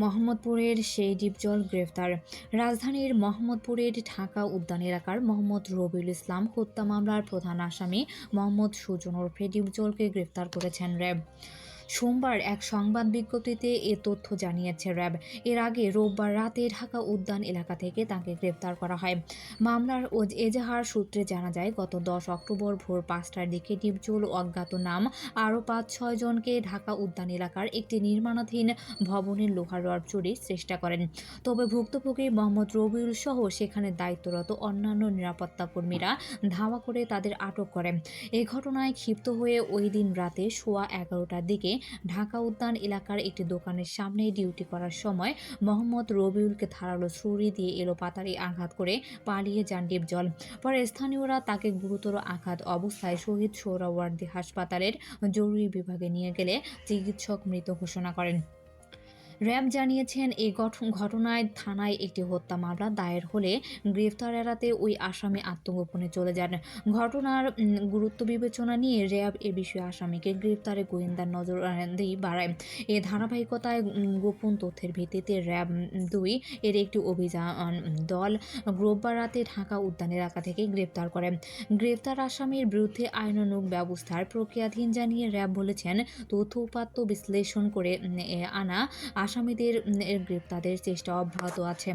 মোহাম্মদপুরের সেই ডিপজল গ্রেফতার। রাজধানীর মোহাম্মদপুরের ঢাকা উদ্যান এলাকার মোহাম্মদ রবিউল ইসলাম হত্যা মামলার প্রধান আসামি মোহাম্মদ সুজন ওরফে ডিপজলকে গ্রেফতার করেছেন র্যাব। সোমবার এক সংবাদ বিজ্ঞপ্তিতে এ তথ্য জানিয়েছে র্যাব। এর আগে রোববার রাতে ঢাকা উদ্যান এলাকা থেকে তাকে গ্রেফতার করা হয়। মামলার এজাহার সূত্রে জানা যায়, গত 10 অক্টোবর ভোর 5টার দিকে ডিপজল অজ্ঞাত নাম আরও 5-6 জনকে ঢাকা উদ্যান এলাকার একটি নির্মাণাধীন ভবনের লোহার রড চুরির চেষ্টা করেন। তবে ভুক্তভোগী মোহাম্মদ রবিউল সহ সেখানে দায়িত্বরত অন্যান্য নিরাপত্তা কর্মীরা ধাওয়া করে তাদের আটক করেন। এ ঘটনায় ক্ষিপ্ত হয়ে ওই দিন রাতে সোয়া 11টার দিকে ঢাকা উদ্যান এলাকার একটি দোকানের সামনে ডিউটি করার সময় মোহাম্মদ রবিউলকে ধারালো ছুরি দিয়ে এলোপাতাড়ি আঘাত করে পালিয়ে যান ডিপজল। পরে স্থানীয়রা তাকে গুরুতর আঘাত অবস্থায় শহীদ সোহরাওয়ার্দী হাসপাতালের জরুরি বিভাগে নিয়ে গেলে চিকিৎসক মৃত ঘোষণা করেন। র্যাব জানিয়েছেন, এই ঘটনায় থানায় একটি হত্যা মামলা দায়ের হলে গ্রেফতার এড়াতে ওই আসামি আত্মগোপনে চলে যান। ঘটনার গুরুত্ব বিবেচনা নিয়ে র্যাব এ বিষয়ে আসামিকে গ্রেফতারে গোয়েন্দা নজরদারি বাড়ায়। এ ধারাবাহিকতায় গোপন তথ্যের ভিত্তিতে র্যাব-2 এর একটি অভিযান দল রোববার রাতে ঢাকা উদ্যান এলাকা থেকে গ্রেফতার করে। গ্রেফতার আসামির বিরুদ্ধে আইনানুগ ব্যবস্থার প্রক্রিয়াধীন জানিয়ে র্যাব বলেছেন, তথ্য উপাত্ত বিশ্লেষণ করে আনা আসামিদের গ্রেপ্তারের চেষ্টা অব্যাহত আছে।